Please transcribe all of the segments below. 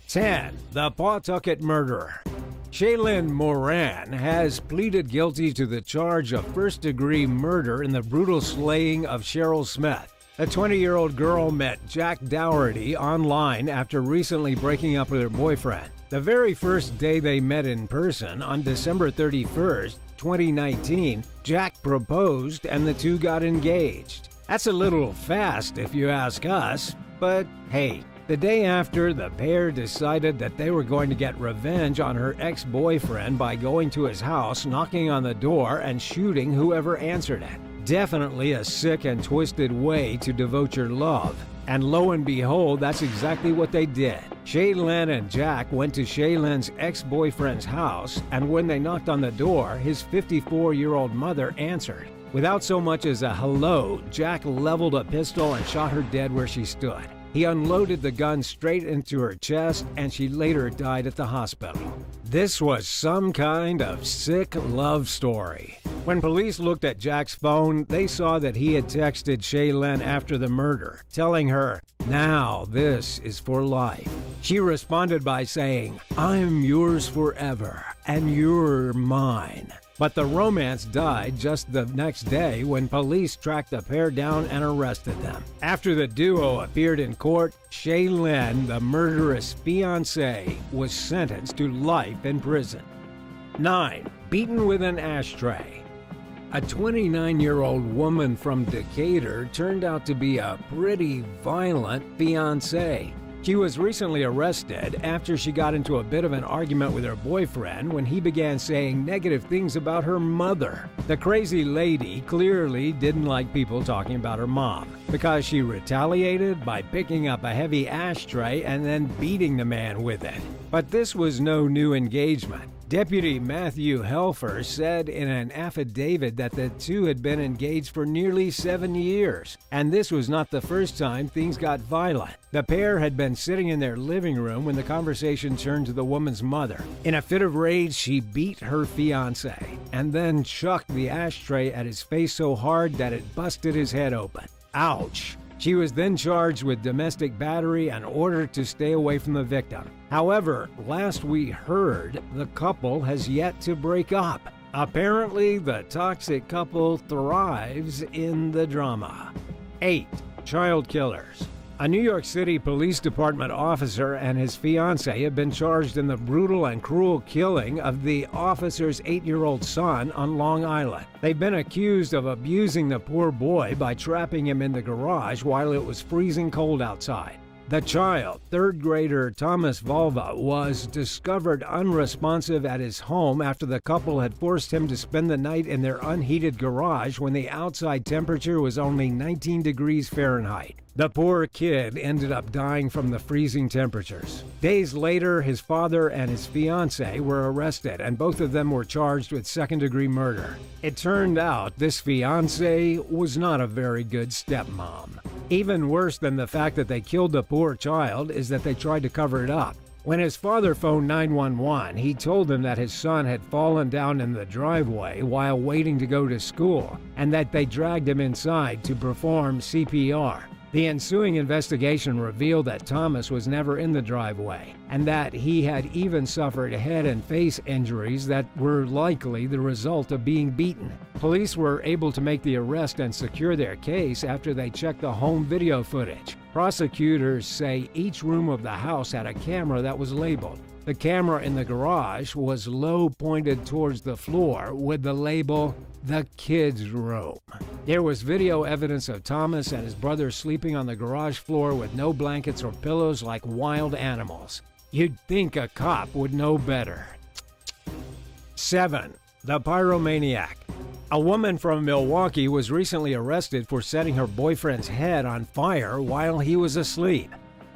10. The Pawtucket Murderer. Shaylin Moran has pleaded guilty to the charge of first-degree murder in the brutal slaying of Cheryl Smith. The 20-year-old girl met Jack Dougherty online after recently breaking up with her boyfriend. The very first day they met in person, on December 31st, 2019, Jack proposed and the two got engaged. That's a little fast if you ask us, but hey, the day after, the pair decided that they were going to get revenge on her ex-boyfriend by going to his house, knocking on the door, and shooting whoever answered it. Definitely a sick and twisted way to devote your love. And lo and behold, that's exactly what they did. Shaylin and Jack went to Shaylin's ex-boyfriend's house, and when they knocked on the door, his 54-year-old mother answered. Without so much as a hello, Jack leveled a pistol and shot her dead where she stood. He unloaded the gun straight into her chest, and she later died at the hospital. This was some kind of sick love story. When police looked at Jack's phone, they saw that he had texted Shaylin after the murder, telling her, "Now this is for life." She responded by saying, "I'm yours forever, and you're mine." But the romance died just the next day when police tracked the pair down and arrested them. After the duo appeared in court, Shaylin, the murderous fiancé, was sentenced to life in prison. 9. Beaten with an ashtray. A 29-year-old woman from Decatur turned out to be a pretty violent fiancé. She was recently arrested after she got into a bit of an argument with her boyfriend when he began saying negative things about her mother. The crazy lady clearly didn't like people talking about her mom, because she retaliated by picking up a heavy ashtray and then beating the man with it. But this was no new engagement. Deputy Matthew Helfer said in an affidavit that the two had been engaged for nearly 7 years, and this was not the first time things got violent. The pair had been sitting in their living room when the conversation turned to the woman's mother. In a fit of rage, she beat her fiancé and then chucked the ashtray at his face so hard that it busted his head open. Ouch! She was then charged with domestic battery and ordered to stay away from the victim. However, last we heard, the couple has yet to break up. Apparently, the toxic couple thrives in the drama. 8. Child killers. A New York City Police Department officer and his fiancée have been charged in the brutal and cruel killing of the officer's 8-year-old son on Long Island. They've been accused of abusing the poor boy by trapping him in the garage while it was freezing cold outside. The child, third grader Thomas Volva, was discovered unresponsive at his home after the couple had forced him to spend the night in their unheated garage when the outside temperature was only 19 degrees Fahrenheit. The poor kid ended up dying from the freezing temperatures. Days later, his father and his fiancée were arrested, and both of them were charged with second-degree murder. It turned out this fiancée was not a very good stepmom. Even worse than the fact that they killed the poor child is that they tried to cover it up. When his father phoned 911, he told them that his son had fallen down in the driveway while waiting to go to school, and that they dragged him inside to perform CPR. The ensuing investigation revealed that Thomas was never in the driveway, and that he had even suffered head and face injuries that were likely the result of being beaten. Police were able to make the arrest and secure their case after they checked the home video footage. Prosecutors say each room of the house had a camera that was labeled. The camera in the garage was low pointed towards the floor with the label, "The Kids' Room." There was video evidence of Thomas and his brother sleeping on the garage floor with no blankets or pillows like wild animals. You'd think a cop would know better. 7. The Pyromaniac. A woman from Milwaukee was recently arrested for setting her boyfriend's head on fire while he was asleep.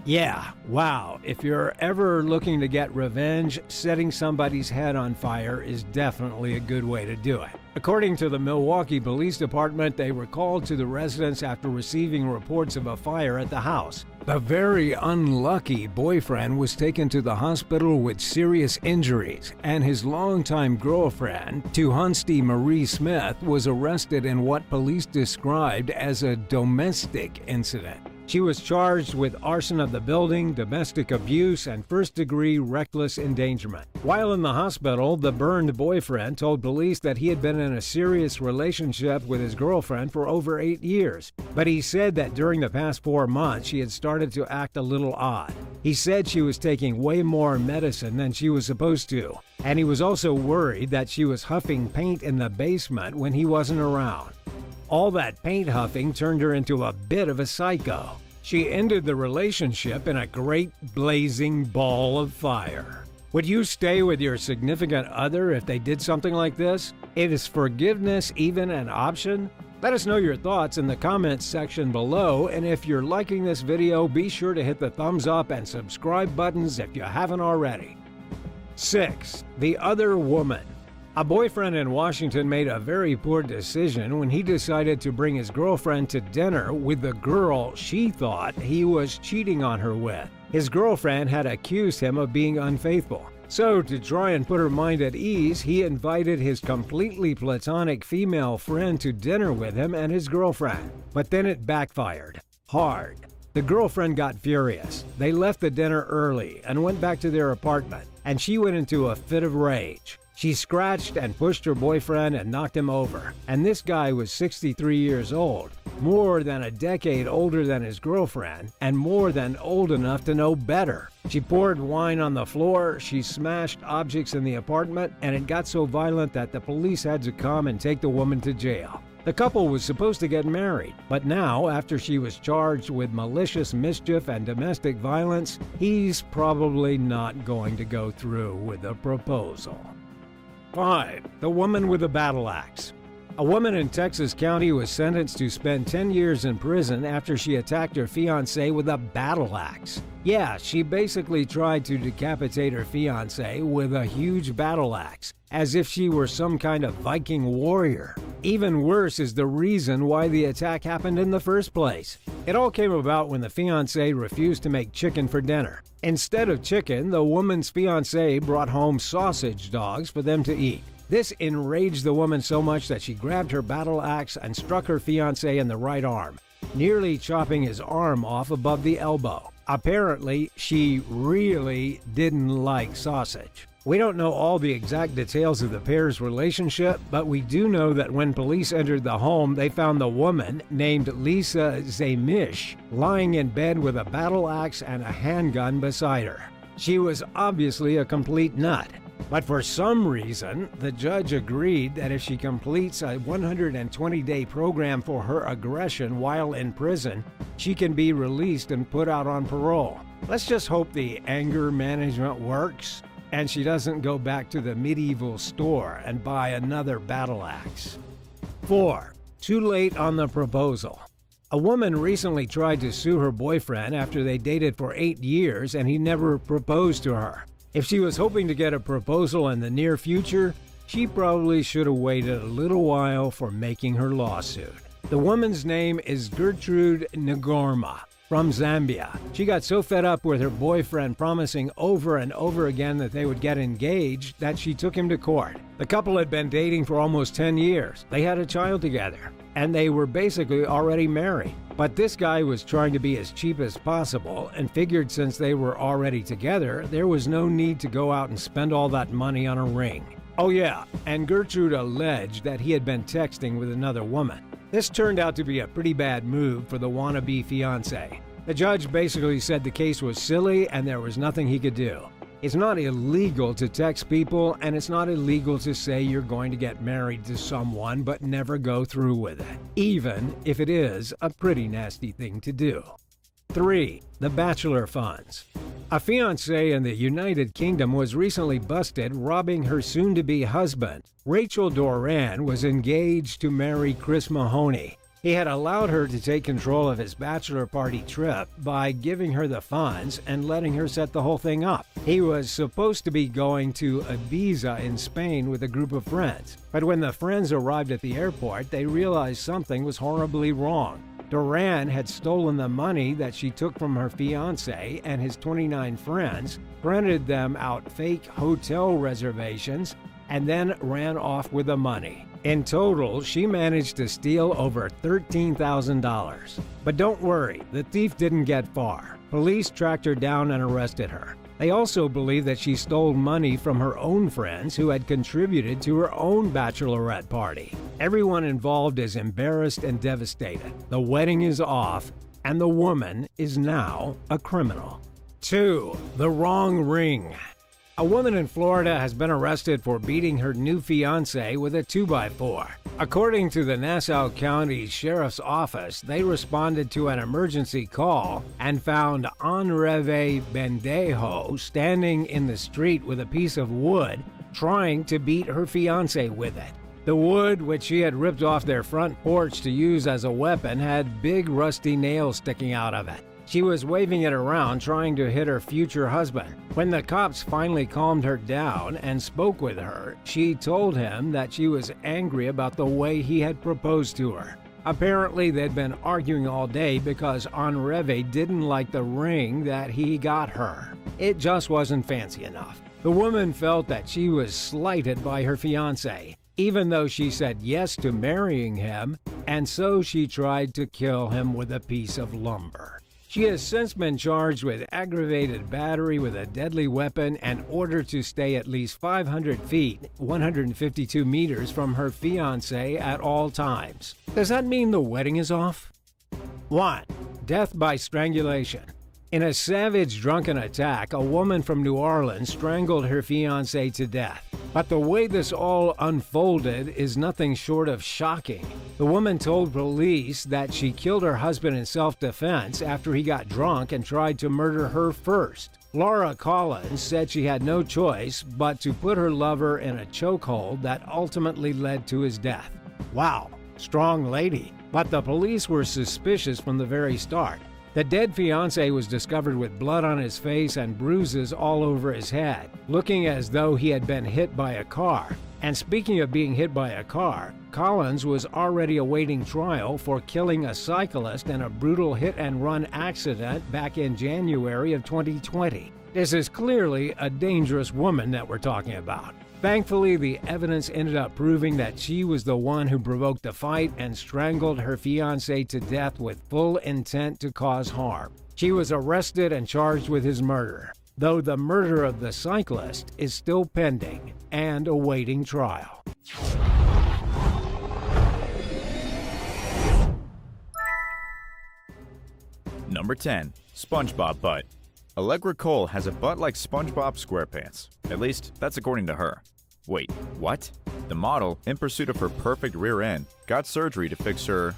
Yeah, wow, if you're ever looking to get revenge, setting somebody's head on fire is definitely a good way to do it. According to the Milwaukee Police Department, they were called to the residence after receiving reports of a fire at the house. The very unlucky boyfriend was taken to the hospital with serious injuries, and his longtime girlfriend, Tuhunsti Marie Smith, was arrested in what police described as a domestic incident. She was charged with arson of the building, domestic abuse, and first-degree reckless endangerment. While in the hospital, the burned boyfriend told police that he had been in a serious relationship with his girlfriend for over 8 years, but he said that during the past 4 months, she had started to act a little odd. He said she was taking way more medicine than she was supposed to, and he was also worried that she was huffing paint in the basement when he wasn't around. All that paint huffing turned her into a bit of a psycho. She ended the relationship in a great blazing ball of fire. Would you stay with your significant other if they did something like this? Is forgiveness even an option? Let us know your thoughts in the comments section below, and if you're liking this video, be sure to hit the thumbs up and subscribe buttons if you haven't already. 6. The Other Woman. A boyfriend in Washington made a very poor decision when he decided to bring his girlfriend to dinner with the girl she thought he was cheating on her with. His girlfriend had accused him of being unfaithful. So, to try and put her mind at ease, he invited his completely platonic female friend to dinner with him and his girlfriend. But then it backfired. Hard. The girlfriend got furious. They left the dinner early and went back to their apartment, and she went into a fit of rage. She scratched and pushed her boyfriend and knocked him over. And this guy was 63 years old, more than a decade older than his girlfriend, and more than old enough to know better. She poured wine on the floor, she smashed objects in the apartment, and it got so violent that the police had to come and take the woman to jail. The couple was supposed to get married, but now, after she was charged with malicious mischief and domestic violence, he's probably not going to go through with the proposal. 5. The Woman with a Battle Axe. A woman in Texas County was sentenced to spend 10 years in prison after she attacked her fiancé with a battle axe. Yeah, she basically tried to decapitate her fiancé with a huge battle axe, as if she were some kind of Viking warrior. Even worse is the reason why the attack happened in the first place. It all came about when the fiancé refused to make chicken for dinner. Instead of chicken, the woman's fiancé brought home sausage dogs for them to eat. This enraged the woman so much that she grabbed her battle axe and struck her fiancé in the right arm, nearly chopping his arm off above the elbow. Apparently, she really didn't like sausage. We don't know all the exact details of the pair's relationship, but we do know that when police entered the home, they found the woman, named Lisa Zamish, lying in bed with a battle axe and a handgun beside her. She was obviously a complete nut. But for some reason, the judge agreed that if she completes a 120-day program for her aggression while in prison, she can be released and put out on parole. Let's just hope the anger management works and she doesn't go back to the medieval store and buy another battle axe. 4. Too late on the proposal. A woman recently tried to sue her boyfriend after they dated for 8 years and he never proposed to her. If she was hoping to get a proposal in the near future, she probably should have waited a little while for making her lawsuit. The woman's name is Gertrude Ngorma from Zambia. She got so fed up with her boyfriend promising over and over again that they would get engaged that she took him to court. The couple had been dating for almost 10 years. They had a child together, and they were basically already married. But this guy was trying to be as cheap as possible and figured since they were already together, there was no need to go out and spend all that money on a ring. Oh yeah, and Gertrude alleged that he had been texting with another woman. This turned out to be a pretty bad move for the wannabe fiancé. The judge basically said the case was silly and there was nothing he could do. It's not illegal to text people, and it's not illegal to say you're going to get married to someone but never go through with it, even if it is a pretty nasty thing to do. 3. The Bachelor Funds. A fiancé in the United Kingdom was recently busted robbing her soon-to-be husband. Rachel Doran was engaged to marry Chris Mahoney. He had allowed her to take control of his bachelor party trip by giving her the funds and letting her set the whole thing up. He was supposed to be going to Ibiza in Spain with a group of friends, but when the friends arrived at the airport, they realized something was horribly wrong. Doran had stolen the money that she took from her fiancé and his 29 friends, printed them out fake hotel reservations, and then ran off with the money. In total, she managed to steal over $13,000. But don't worry, the thief didn't get far. Police tracked her down and arrested her. They also believe that she stole money from her own friends who had contributed to her own bachelorette party. Everyone involved is embarrassed and devastated. The wedding is off, and the woman is now a criminal. 2. The wrong ring. A woman in Florida has been arrested for beating her new fiancé with a 2x4. According to the Nassau County Sheriff's Office, they responded to an emergency call and found Enrique Bendejo standing in the street with a piece of wood, trying to beat her fiancé with it. The wood, which she had ripped off their front porch to use as a weapon, had big rusty nails sticking out of it. She was waving it around, trying to hit her future husband. When the cops finally calmed her down and spoke with her, she told him that she was angry about the way he had proposed to her. Apparently, they'd been arguing all day because Enrique didn't like the ring that he got her. It just wasn't fancy enough. The woman felt that she was slighted by her fiancé, even though she said yes to marrying him, and so she tried to kill him with a piece of lumber. She has since been charged with aggravated battery with a deadly weapon and ordered to stay at least 500 feet, 152 meters from her fiancé at all times. Does that mean the wedding is off? 1. Death by strangulation. In a savage drunken attack, a woman from New Orleans strangled her fiancé to death. But the way this all unfolded is nothing short of shocking. The woman told police that she killed her husband in self-defense after he got drunk and tried to murder her first. Laura Collins said she had no choice but to put her lover in a chokehold that ultimately led to his death. Wow, strong lady. But the police were suspicious from the very start. The dead fiancé was discovered with blood on his face and bruises all over his head, looking as though he had been hit by a car. And speaking of being hit by a car, Collins was already awaiting trial for killing a cyclist in a brutal hit-and-run accident back in January of 2020. This is clearly a dangerous woman that we're talking about. Thankfully, the evidence ended up proving that she was the one who provoked the fight and strangled her fiancé to death with full intent to cause harm. She was arrested and charged with his murder, though the murder of the cyclist is still pending and awaiting trial. Number 10. SpongeBob butt. Allegra Cole has a butt like SpongeBob SquarePants. At least, that's according to her. Wait, what? The model, in pursuit of her perfect rear end, got surgery to fix her,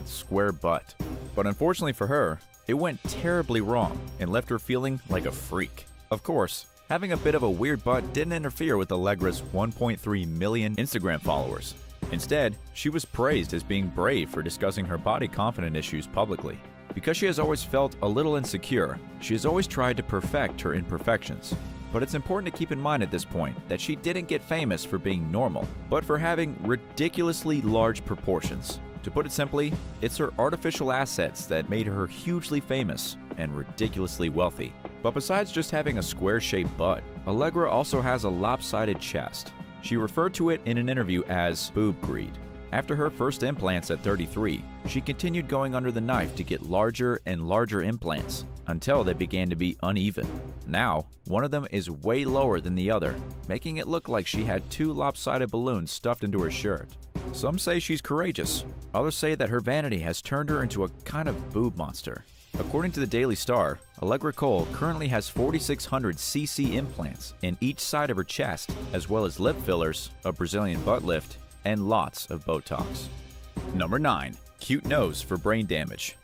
square butt. But unfortunately for her, it went terribly wrong and left her feeling like a freak. Of course, having a bit of a weird butt didn't interfere with Allegra's 1.3 million Instagram followers. Instead, she was praised as being brave for discussing her body confidence issues publicly. Because she has always felt a little insecure, she has always tried to perfect her imperfections. But it's important to keep in mind at this point that she didn't get famous for being normal, but for having ridiculously large proportions. To put it simply, it's her artificial assets that made her hugely famous and ridiculously wealthy. But besides just having a square-shaped butt, Allegra also has a lopsided chest. She referred to it in an interview as boob greed. After her first implants at 33, she continued going under the knife to get larger and larger implants until they began to be uneven. Now, one of them is way lower than the other, making it look like she had two lopsided balloons stuffed into her shirt. Some say she's courageous. Others say that her vanity has turned her into a kind of boob monster. According to the Daily Star, Allegra Cole currently has 4,600 cc implants in each side of her chest, as well as lip fillers, a Brazilian butt lift, and lots of Botox. Number 9. Cute nose for brain damage.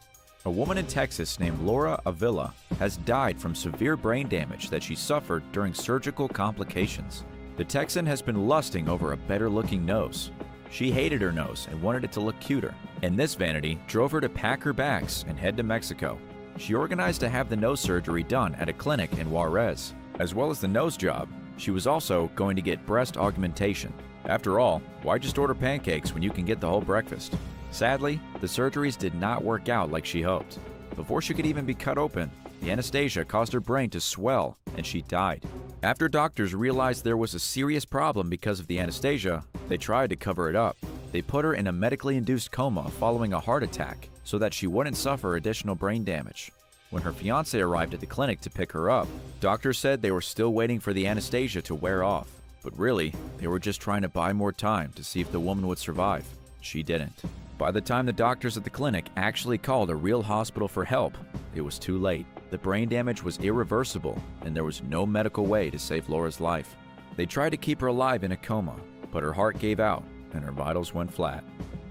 A woman in Texas named Laura Avila has died from severe brain damage that she suffered during surgical complications. The Texan has been lusting over a better-looking nose. She hated her nose and wanted it to look cuter, and this vanity drove her to pack her bags and head to Mexico. She organized to have the nose surgery done at a clinic in Juarez. As well as the nose job, she was also going to get breast augmentation. After all, why just order pancakes when you can get the whole breakfast? Sadly, the surgeries did not work out like she hoped. Before she could even be cut open, the anesthesia caused her brain to swell and she died. After doctors realized there was a serious problem because of the anesthesia, They tried to cover it up. They put her in a medically induced coma following a heart attack so that she wouldn't suffer additional brain damage. When her fiancé arrived at the clinic to pick her up, doctors said they were still waiting for the anesthesia to wear off. But really, they were just trying to buy more time to see if the woman would survive. She didn't. By the time the doctors at the clinic actually called a real hospital for help, it was too late. The brain damage was irreversible, and there was no medical way to save Laura's life. They tried to keep her alive in a coma, but her heart gave out and her vitals went flat.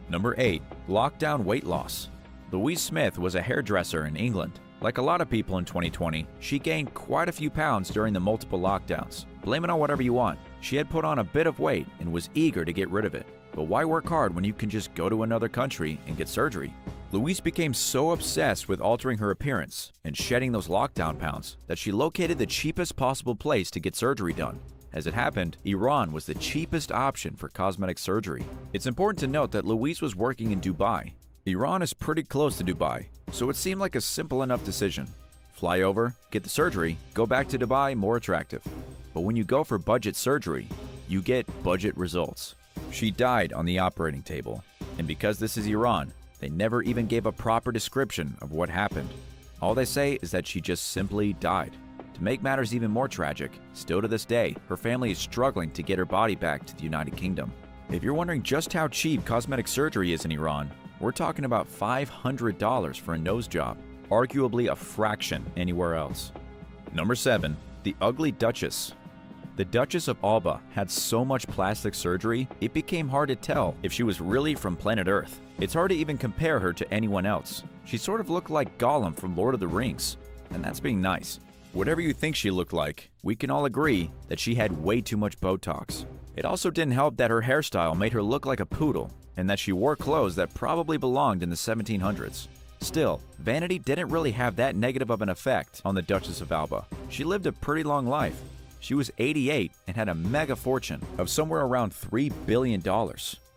Number 8. Lockdown weight loss. Louise Smith was a hairdresser in England. Like a lot of people in 2020, she gained quite a few pounds during the multiple lockdowns. Blame it on whatever you want. She had put on a bit of weight and was eager to get rid of it. But why work hard when you can just go to another country and get surgery? Louise became so obsessed with altering her appearance and shedding those lockdown pounds that she located the cheapest possible place to get surgery done. As it happened, Iran was the cheapest option for cosmetic surgery. It's important to note that Louise was working in Dubai. Iran is pretty close to Dubai, so it seemed like a simple enough decision. Fly over, get the surgery, go back to Dubai more attractive. But when you go for budget surgery, you get budget results. She died on the operating table, and because this is Iran, they never even gave a proper description of what happened. All they say is that she just simply died. To make matters even more tragic, still to this day, her family is struggling to get her body back to the United Kingdom. If you're wondering just how cheap cosmetic surgery is in Iran, we're talking about $500 for a nose job, arguably a fraction anywhere else. Number 7. The Ugly Duchess. The Duchess of Alba had so much plastic surgery, it became hard to tell if she was really from planet Earth. It's hard to even compare her to anyone else. She sort of looked like Gollum from Lord of the Rings, and that's being nice. Whatever you think she looked like, we can all agree that she had way too much Botox. It also didn't help that her hairstyle made her look like a poodle, and that she wore clothes that probably belonged in the 1700s. Still, vanity didn't really have that negative of an effect on the Duchess of Alba. She lived a pretty long life. She was 88 and had a mega fortune of somewhere around $3 billion.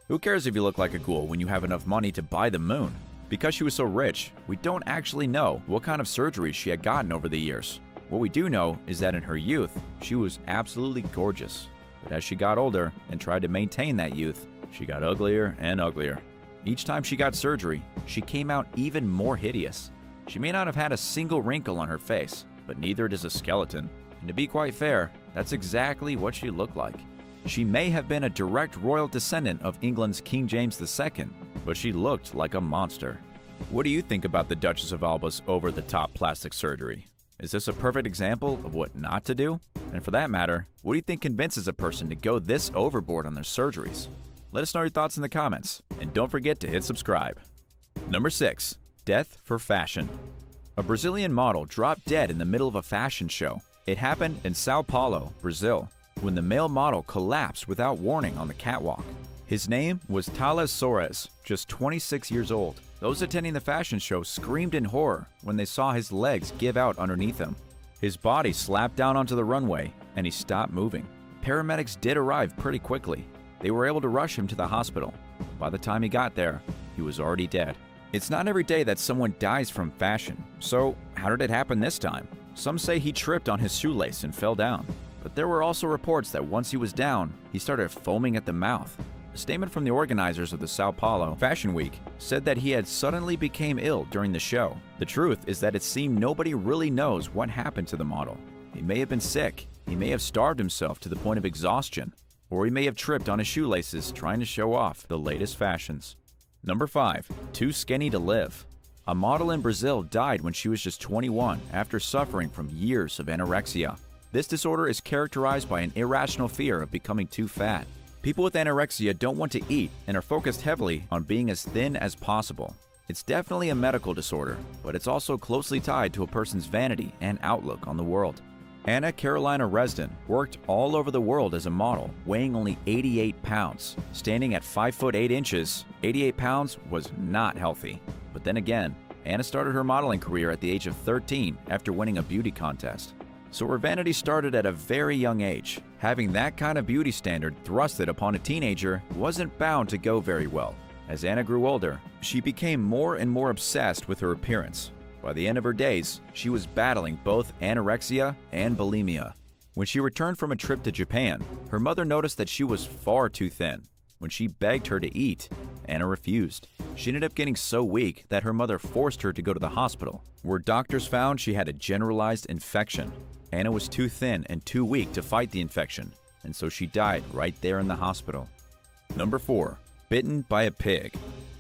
Who cares if you look like a ghoul when you have enough money to buy the moon? Because she was so rich, we don't actually know what kind of surgeries she had gotten over the years. What we do know is that in her youth, she was absolutely gorgeous. But as she got older and tried to maintain that youth, she got uglier and uglier. Each time she got surgery, she came out even more hideous. She may not have had a single wrinkle on her face, but neither does a skeleton. And to be quite fair, that's exactly what she looked like. She may have been a direct royal descendant of England's King James II, but she looked like a monster. What do you think about the Duchess of Alba's over-the-top plastic surgery? Is this a perfect example of what not to do? And for that matter, what do you think convinces a person to go this overboard on their surgeries? Let us know your thoughts in the comments, and don't forget to hit subscribe. Number 6. Death for fashion. A Brazilian model dropped dead in the middle of a fashion show. It happened in Sao Paulo, Brazil, when the male model collapsed without warning on the catwalk. His name was Thales Soares, just 26 years old. Those attending the fashion show screamed in horror when they saw his legs give out underneath him. His body slapped down onto the runway, and he stopped moving. Paramedics did arrive pretty quickly. They were able to rush him to the hospital. By the time he got there, he was already dead. It's not every day that someone dies from fashion, so how did it happen this time? Some say he tripped on his shoelace and fell down, but there were also reports that once he was down, he started foaming at the mouth. A statement from the organizers of the Sao Paulo Fashion Week said that he had suddenly became ill during the show. The truth is that it seemed nobody really knows what happened to the model. He may have been sick, he may have starved himself to the point of exhaustion, or he may have tripped on his shoelaces trying to show off the latest fashions. Number 5. Too skinny to live. A model in Brazil died when she was just 21 after suffering from years of anorexia. This disorder is characterized by an irrational fear of becoming too fat. People with anorexia don't want to eat and are focused heavily on being as thin as possible. It's definitely a medical disorder, but it's also closely tied to a person's vanity and outlook on the world. Anna Carolina Resden worked all over the world as a model, weighing only 88 pounds. Standing at 5 foot 8 inches, 88 pounds was not healthy. But then again, Anna started her modeling career at the age of 13 after winning a beauty contest. So her vanity started at a very young age. Having that kind of beauty standard thrusted upon a teenager wasn't bound to go very well. As Anna grew older, she became more and more obsessed with her appearance. By the end of her days, she was battling both anorexia and bulimia. When she returned from a trip to Japan, her mother noticed that she was far too thin. when she begged her to eat. Anna refused. She ended up getting so weak that her mother forced her to go to the hospital, where doctors found she had a generalized infection. Anna was too thin and too weak to fight the infection, and so she died right there in the hospital. Number 4. Bitten by a pig.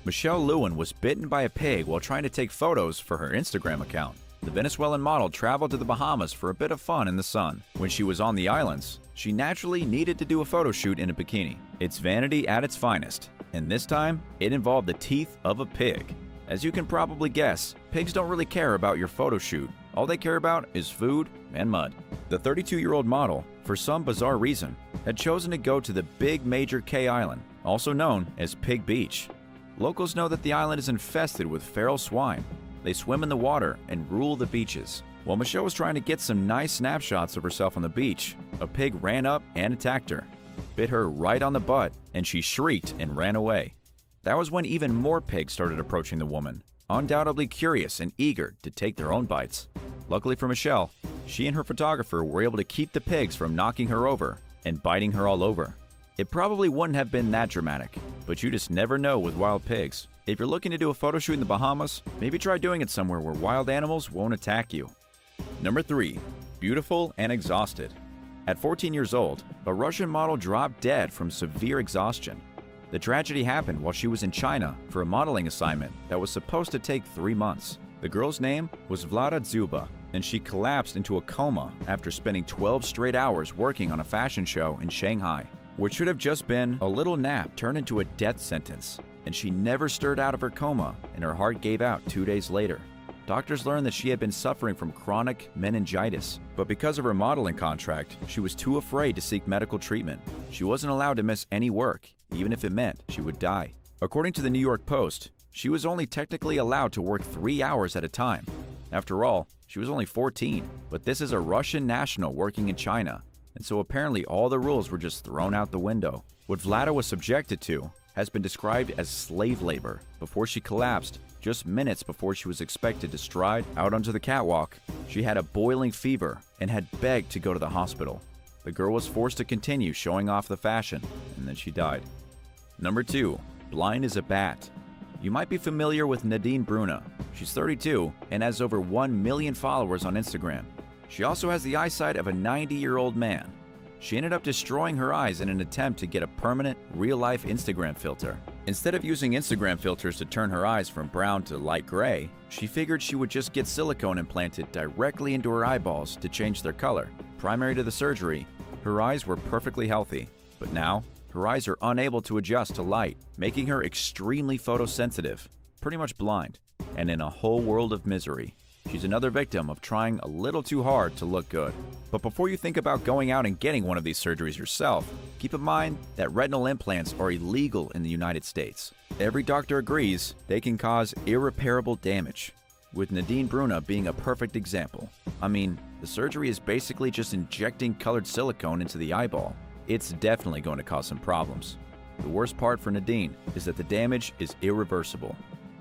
Michelle Lewin was bitten by a pig while trying to take photos for her Instagram account. The Venezuelan model traveled to the Bahamas for a bit of fun in the sun. When she was on the islands, she naturally needed to do a photo shoot in a bikini. It's vanity at its finest, and this time, it involved the teeth of a pig. As you can probably guess, pigs don't really care about your photo shoot. All they care about is food and mud. The 32-year-old model, for some bizarre reason, had chosen to go to the Big Major K Island, also known as Pig Beach. Locals know that the island is infested with feral swine. They swim in the water and rule the beaches. While Michelle was trying to get some nice snapshots of herself on the beach, a pig ran up and attacked her, bit her right on the butt, and she shrieked and ran away. That was when even more pigs started approaching the woman, undoubtedly curious and eager to take their own bites. Luckily for Michelle, she and her photographer were able to keep the pigs from knocking her over and biting her all over. It probably wouldn't have been that dramatic, but you just never know with wild pigs. If you're looking to do a photo shoot in the Bahamas, maybe try doing it somewhere where wild animals won't attack you. Number 3. Beautiful and exhausted. At 14 years old, a Russian model dropped dead from severe exhaustion. The tragedy happened while she was in China for a modeling assignment that was supposed to take 3 months. The girl's name was Vlada Dzuba, and she collapsed into a coma after spending 12 straight hours working on a fashion show in Shanghai. What should have just been a little nap turned into a death sentence, and she never stirred out of her coma, and her heart gave out 2 days later. Doctors learned that she had been suffering from chronic meningitis, but because of her modeling contract, she was too afraid to seek medical treatment. She wasn't allowed to miss any work, even if it meant she would die. According to the New York Post, she was only technically allowed to work 3 hours at a time. After all, she was only 14, but this is a Russian national working in China, and so apparently all the rules were just thrown out the window. What Vlada was subjected to has been described as slave labor before she collapsed. Just minutes before she was expected to stride out onto the catwalk, she had a boiling fever and had begged to go to the hospital. The girl was forced to continue showing off the fashion, and then she died. Number 2. Blind as a bat. You might be familiar with Nadine Bruna. She's 32 and has over 1 million followers on Instagram. She also has the eyesight of a 90-year-old man. She ended up destroying her eyes in an attempt to get a permanent, real-life Instagram filter. Instead of using Instagram filters to turn her eyes from brown to light gray, she figured she would just get silicone implanted directly into her eyeballs to change their color. Prior to the surgery, her eyes were perfectly healthy, but now, her eyes are unable to adjust to light, making her extremely photosensitive, pretty much blind, and in a whole world of misery. She's another victim of trying a little too hard to look good. But before you think about going out and getting one of these surgeries yourself, keep in mind that retinal implants are illegal in the United States. Every doctor agrees they can cause irreparable damage, with Nadine Bruna being a perfect example. I mean, the surgery is basically just injecting colored silicone into the eyeball. It's definitely going to cause some problems. The worst part for Nadine is that the damage is irreversible.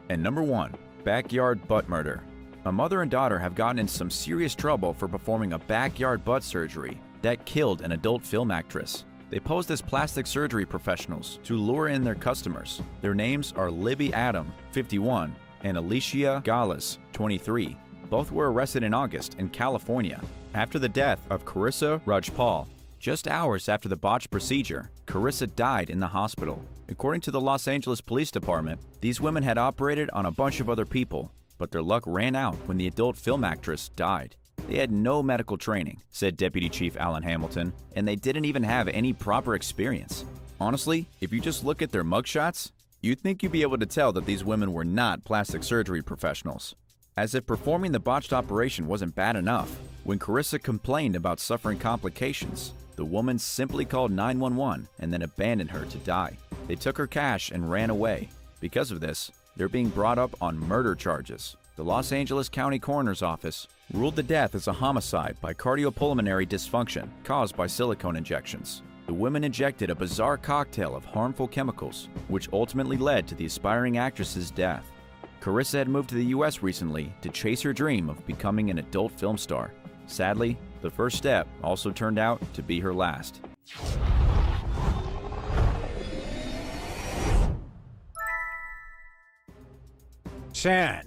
And number 1, backyard butt murder. A mother and daughter have gotten in some serious trouble for performing a backyard butt surgery that killed an adult film actress. They posed as plastic surgery professionals to lure in their customers. Their names are Libby Adam, 51, and Alicia Gales, 23. Both were arrested in August in California after the death of Carissa Rajpal. Just hours after the botched procedure, Carissa died in the hospital. According to the Los Angeles Police Department, these women had operated on a bunch of other people, but their luck ran out when the adult film actress died. They had no medical training, said Deputy Chief Alan Hamilton, and they didn't even have any proper experience. Honestly, if you just look at their mugshots, you'd think you'd be able to tell that these women were not plastic surgery professionals. As if performing the botched operation wasn't bad enough, when Carissa complained about suffering complications, the woman simply called 911 and then abandoned her to die. They took her cash and ran away. Because of this, they're being brought up on murder charges. The Los Angeles County Coroner's Office ruled the death as a homicide by cardiopulmonary dysfunction caused by silicone injections. The women injected a bizarre cocktail of harmful chemicals, which ultimately led to the aspiring actress's death. Carissa had moved to the US recently to chase her dream of becoming an adult film star. Sadly, the first step also turned out to be her last. 10.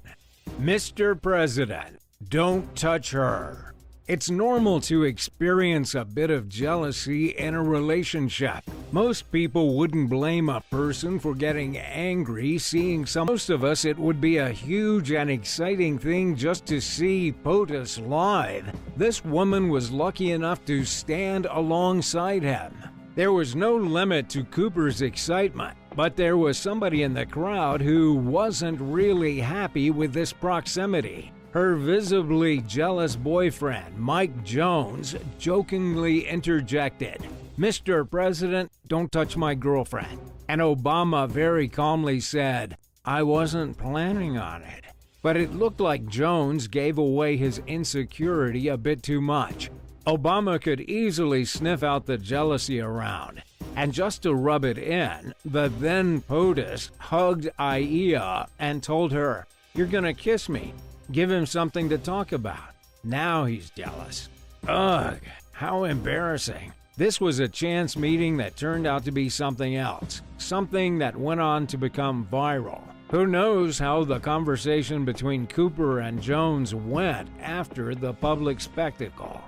Mr. President, don't touch her. It's normal to experience a bit of jealousy in a relationship. Most people wouldn't blame a person for getting angry seeing some. Most of us, it would be a huge and exciting thing just to see POTUS live. This woman was lucky enough to stand alongside him. There was no limit to Cooper's excitement, but there was somebody in the crowd who wasn't really happy with this proximity. Her visibly jealous boyfriend, Mike Jones, jokingly interjected, "Mr. President, don't touch my girlfriend." And Obama very calmly said, "I wasn't planning on it." But it looked like Jones gave away his insecurity a bit too much. Obama could easily sniff out the jealousy around. And just to rub it in, the then POTUS hugged Aya and told her, "You're gonna kiss me. Give him something to talk about." Now he's jealous. Ugh, how embarrassing. This was a chance meeting that turned out to be something else, something that went on to become viral. Who knows how the conversation between Cooper and Jones went after the public spectacle.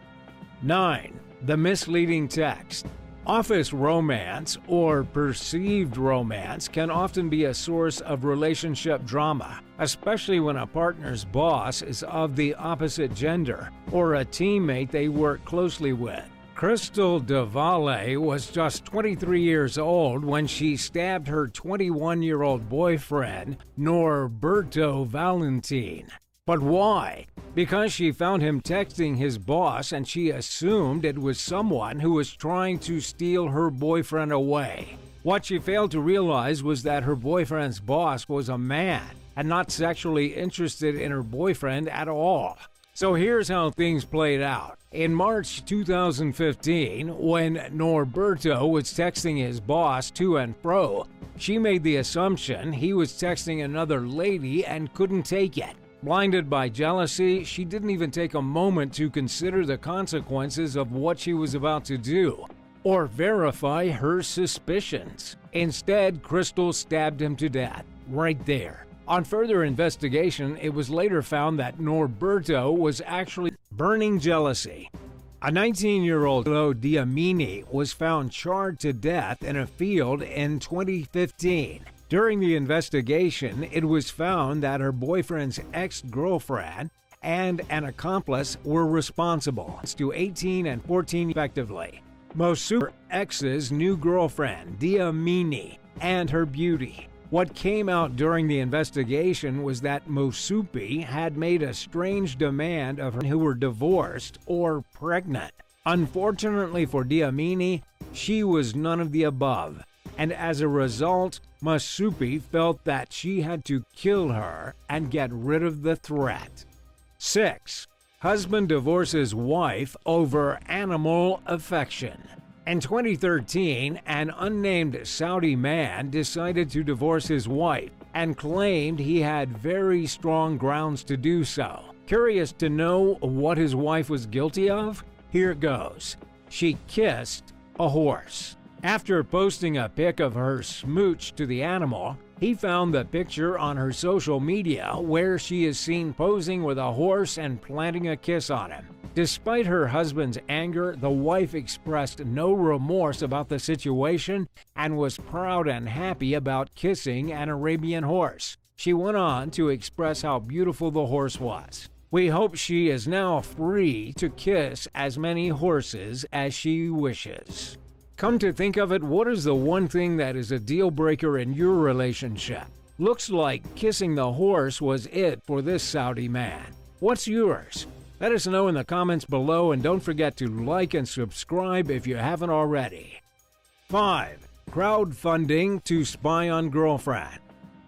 9. The misleading text. Office romance, or perceived romance, can often be a source of relationship drama, especially when a partner's boss is of the opposite gender or a teammate they work closely with. Crystal DeValle was just 23 years old when she stabbed her 21-year-old boyfriend, Norberto Valentin. But why? Because she found him texting his boss and she assumed it was someone who was trying to steal her boyfriend away. What she failed to realize was that her boyfriend's boss was a man and not sexually interested in her boyfriend at all. So here's how things played out. In March 2015, when Norberto was texting his boss to and fro, she made the assumption he was texting another lady and couldn't take it. Blinded by jealousy, she didn't even take a moment to consider the consequences of what she was about to do, or verify her suspicions. Instead, Crystal stabbed him to death, right there. On further investigation, it was later found that Norberto was actually burning jealousy. A 19-year-old Diamini was found charred to death in a field in 2015. During the investigation, it was found that her boyfriend's ex-girlfriend and an accomplice were responsible, to 18 and 14 respectively. Mosupe's ex's new girlfriend, Diamini, and her beauty. What came out during the investigation was that Mosupe had made a strange demand of her who were divorced or pregnant. Unfortunately for Diamini, she was none of the above. And as a result, Mosupe felt that she had to kill her and get rid of the threat. 6. Husband divorces wife over animal affection. In 2013, an unnamed Saudi man decided to divorce his wife and claimed he had very strong grounds to do so. Curious to know what his wife was guilty of? Here goes. She kissed a horse. After posting a pic of her smooch to the animal, he found the picture on her social media where she is seen posing with a horse and planting a kiss on him. Despite her husband's anger, the wife expressed no remorse about the situation and was proud and happy about kissing an Arabian horse. She went on to express how beautiful the horse was. We hope she is now free to kiss as many horses as she wishes. Come to think of it, what is the one thing that is a deal breaker in your relationship? Looks like kissing the horse was it for this Saudi man. What's yours? Let us know in the comments below, and don't forget to like and subscribe if you haven't already. 5. Crowdfunding to spy on girlfriend.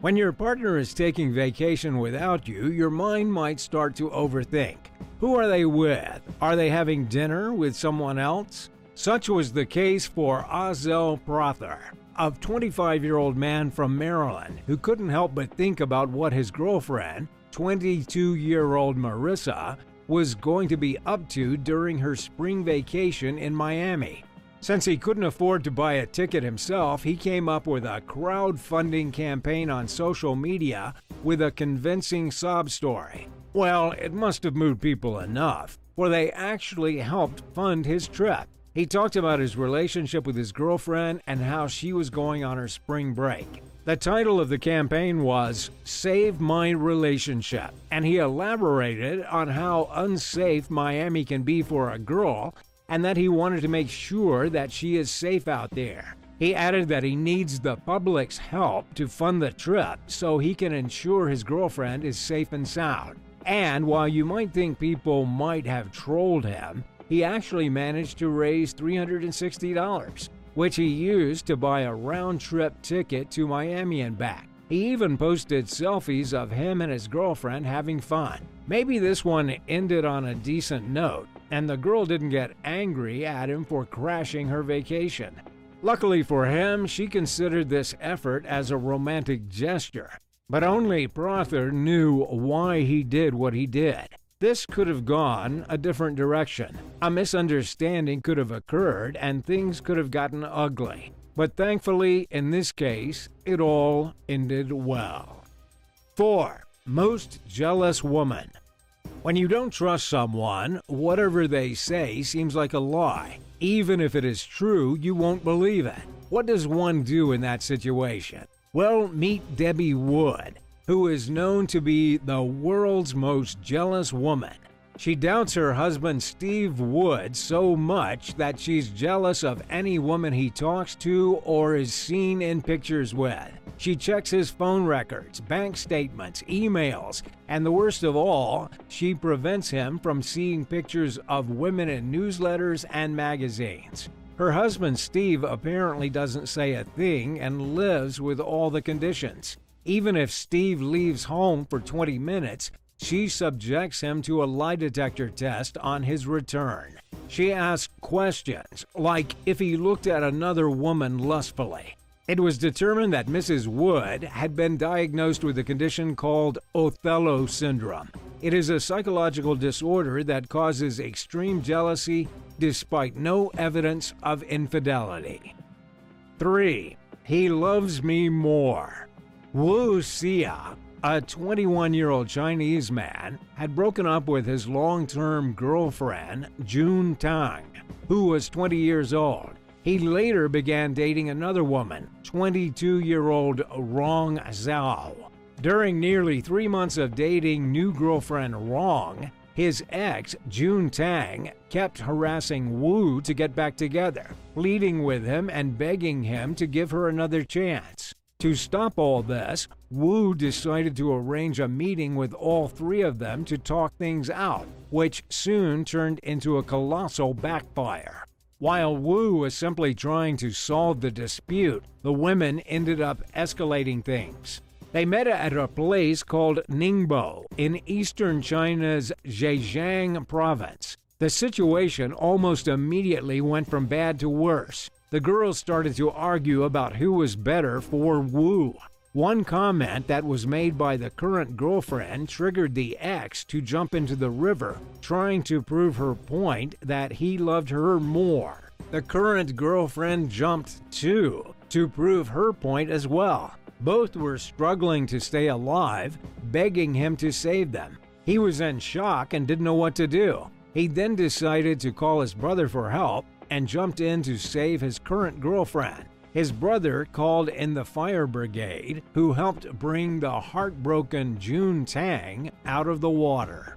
When your partner is taking vacation without you, your mind might start to overthink. Who are they with? Are they having dinner with someone else? Such was the case for Azel Prother, a 25-year-old man from Maryland who couldn't help but think about what his girlfriend, 22-year-old Marissa, was going to be up to during her spring vacation in Miami. Since he couldn't afford to buy a ticket himself, he came up with a crowdfunding campaign on social media with a convincing sob story. Well, it must have moved people enough, for they actually helped fund his trip. He talked about his relationship with his girlfriend and how she was going on her spring break. The title of the campaign was Save My Relationship, and he elaborated on how unsafe Miami can be for a girl and that he wanted to make sure that she is safe out there. He added that he needs the public's help to fund the trip so he can ensure his girlfriend is safe and sound. And while you might think people might have trolled him, he actually managed to raise $360, which he used to buy a round-trip ticket to Miami and back. He even posted selfies of him and his girlfriend having fun. Maybe this one ended on a decent note, and the girl didn't get angry at him for crashing her vacation. Luckily for him, she considered this effort as a romantic gesture, but only Prother knew why he did what he did. This could have gone a different direction. A misunderstanding could have occurred and things could have gotten ugly. But thankfully, in this case, it all ended well. 4. Most jealous woman. When you don't trust someone, whatever they say seems like a lie. Even if it is true, you won't believe it. What does one do in that situation? Well, meet Debbie Wood, who is known to be the world's most jealous woman. She doubts her husband Steve Wood so much that she's jealous of any woman he talks to or is seen in pictures with. She checks his phone records, bank statements, emails, and the worst of all, she prevents him from seeing pictures of women in newsletters and magazines. Her husband Steve apparently doesn't say a thing and lives with all the conditions. Even if Steve leaves home for 20 minutes, she subjects him to a lie detector test on his return. She asks questions, like if he looked at another woman lustfully. It was determined that Mrs. Wood had been diagnosed with a condition called Othello syndrome. It is a psychological disorder that causes extreme jealousy despite no evidence of infidelity. 3. He loves me more. Wu Xia, a 21-year-old Chinese man, had broken up with his long-term girlfriend, June Tang, who was 20 years old. He later began dating another woman, 22-year-old Rong Zhao. During nearly 3 months of dating new girlfriend Rong, his ex, June Tang, kept harassing Wu to get back together, pleading with him and begging him to give her another chance. To stop all this, Wu decided to arrange a meeting with all three of them to talk things out, which soon turned into a colossal backfire. While Wu was simply trying to solve the dispute, the women ended up escalating things. They met at a place called Ningbo in eastern China's Zhejiang province. The situation almost immediately went from bad to worse. The girls started to argue about who was better for Wu. One comment that was made by the current girlfriend triggered the ex to jump into the river, trying to prove her point that he loved her more. The current girlfriend jumped too, to prove her point as well. Both were struggling to stay alive, begging him to save them. He was in shock and didn't know what to do. He then decided to call his brother for help and jumped in to save his current girlfriend. His brother called in the fire brigade, who helped bring the heartbroken June Tang out of the water.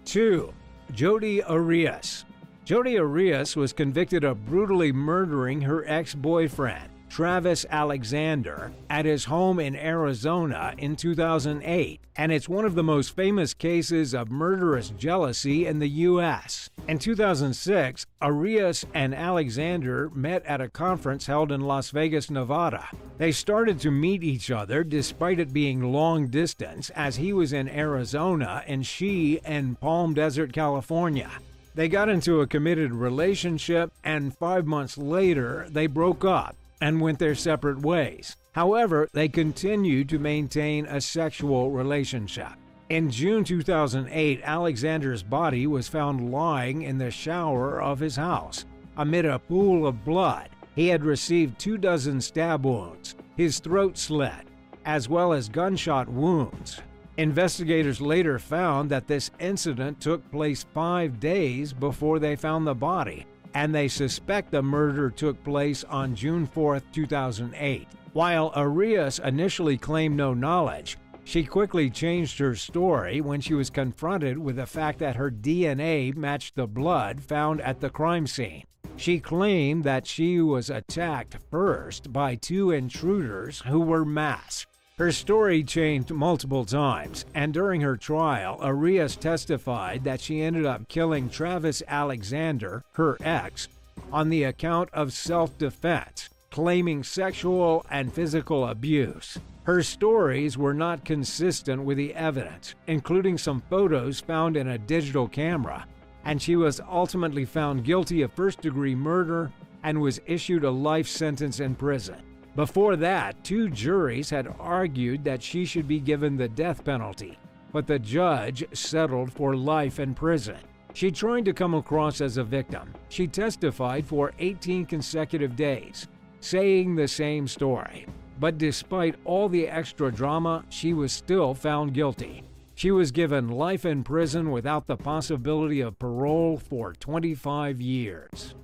2. Jodi Arias. Jodi Arias was convicted of brutally murdering her ex-boyfriend, Travis Alexander, at his home in Arizona in 2008, and it's one of the most famous cases of murderous jealousy in the U.S. In 2006, Arias and Alexander met at a conference held in Las Vegas, Nevada. They started to meet each other despite it being long distance, as he was in Arizona and she in Palm Desert, California. They got into a committed relationship, and 5 months later, they broke up and went their separate ways. However, they continued to maintain a sexual relationship. In June 2008, Alexander's body was found lying in the shower of his house. amid a pool of blood. He had received 24 stab wounds, his throat slit, as well as gunshot wounds. Investigators later found that this incident took place 5 days before they found the body, and they suspect the murder took place on June 4, 2008. While Arias initially claimed no knowledge, she quickly changed her story when she was confronted with the fact that her DNA matched the blood found at the crime scene. She claimed that she was attacked first by 2 intruders who were masked. Her story changed multiple times, and during her trial, Arias testified that she ended up killing Travis Alexander, her ex, on the account of self-defense, claiming sexual and physical abuse. Her stories were not consistent with the evidence, including some photos found in a digital camera, and she was ultimately found guilty of first-degree murder and was issued a life sentence in prison. Before that, 2 juries had argued that she should be given the death penalty, but the judge settled for life in prison. She tried to come across as a victim. She testified for 18 consecutive days, saying the same story. But despite all the extra drama, she was still found guilty. She was given life in prison without the possibility of parole for 25 years.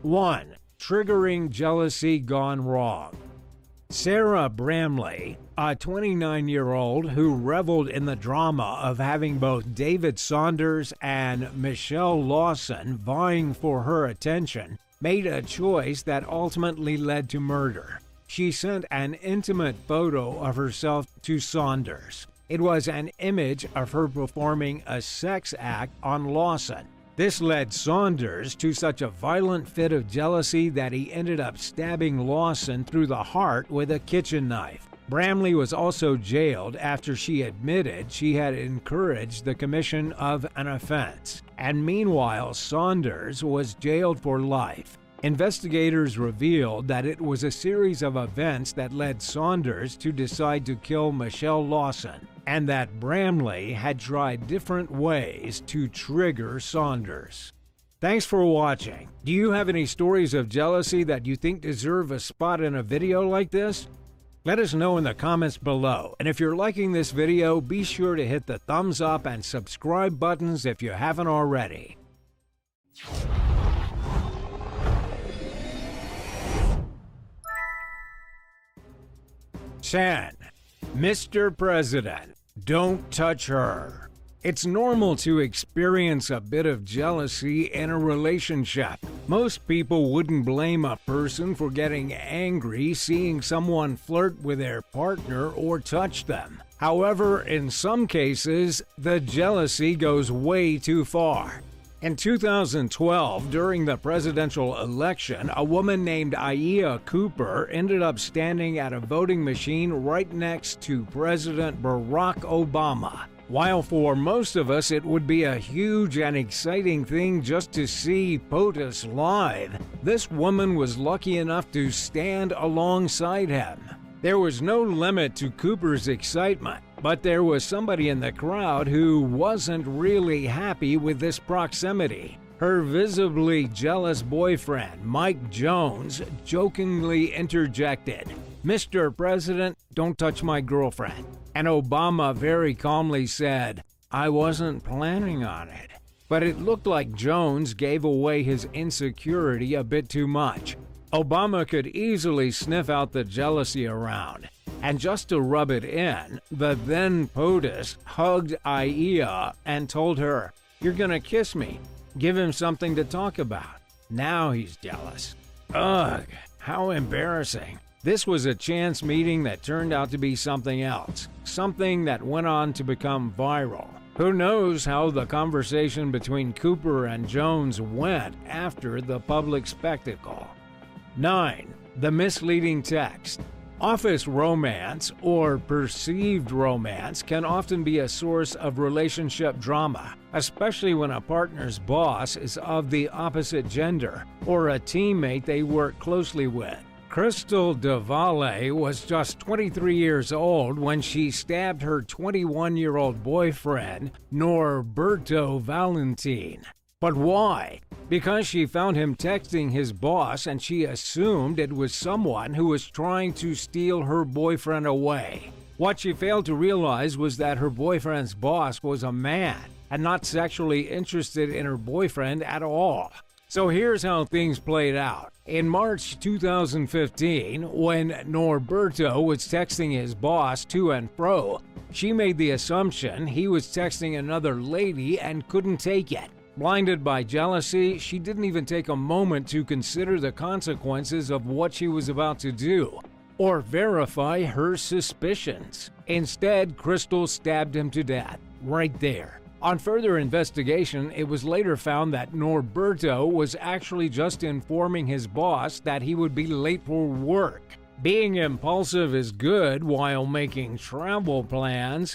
1. Triggering jealousy gone wrong. Sarah Bramley, a 29-year-old who reveled in the drama of having both David Saunders and Michelle Lawson vying for her attention, made a choice that ultimately led to murder. She sent an intimate photo of herself to Saunders. It was an image of her performing a sex act on Lawson. This led Saunders to such a violent fit of jealousy that he ended up stabbing Lawson through the heart with a kitchen knife. Bramley was also jailed after she admitted she had encouraged the commission of an offense. And meanwhile, Saunders was jailed for life. Investigators revealed that it was a series of events that led Saunders to decide to kill Michelle Lawson, and that Bramley had tried different ways to trigger Saunders. Thanks for watching. Do you have any stories of jealousy that you think deserve a spot in a video like this? Let us know in the comments below, and if you're liking this video, be sure to hit the thumbs up and subscribe buttons if you haven't already. 10. Mr. President, don't touch her. It's normal to experience a bit of jealousy in a relationship. Most people wouldn't blame a person for getting angry seeing someone flirt with their partner or touch them. However, in some cases, the jealousy goes way too far. In 2012, during the presidential election, a woman named Aya Cooper ended up standing at a voting machine right next to President Barack Obama. While for most of us it would be a huge and exciting thing just to see POTUS live, this woman was lucky enough to stand alongside him. There was no limit to Cooper's excitement, but there was somebody in the crowd who wasn't really happy with this proximity. Her visibly jealous boyfriend, Mike Jones, jokingly interjected, "Mr. President, don't touch my girlfriend." And Obama very calmly said, "I wasn't planning on it." But it looked like Jones gave away his insecurity a bit too much. Obama could easily sniff out the jealousy around, and just to rub it in, the then POTUS hugged Aya and told her, "You're gonna kiss me. Give him something to talk about." Now he's jealous. Ugh, how embarrassing. This was a chance meeting that turned out to be something else, something that went on to become viral. Who knows how the conversation between Cooper and Jones went after the public spectacle. 9. The misleading text. Office romance, or perceived romance, can often be a source of relationship drama, especially when a partner's boss is of the opposite gender or a teammate they work closely with. Crystal DeValle was just 23 years old when she stabbed her 21-year-old boyfriend, Norberto Valentin. But why? Because she found him texting his boss and she assumed it was someone who was trying to steal her boyfriend away. What she failed to realize was that her boyfriend's boss was a man and not sexually interested in her boyfriend at all. So here's how things played out. In March 2015, when Norberto was texting his boss to and fro, she made the assumption he was texting another lady and couldn't take it. Blinded by jealousy, she didn't even take a moment to consider the consequences of what she was about to do or verify her suspicions. Instead, Crystal stabbed him to death, right there. On further investigation, it was later found that Norberto was actually just informing his boss that he would be late for work. Being impulsive is good while making travel plans,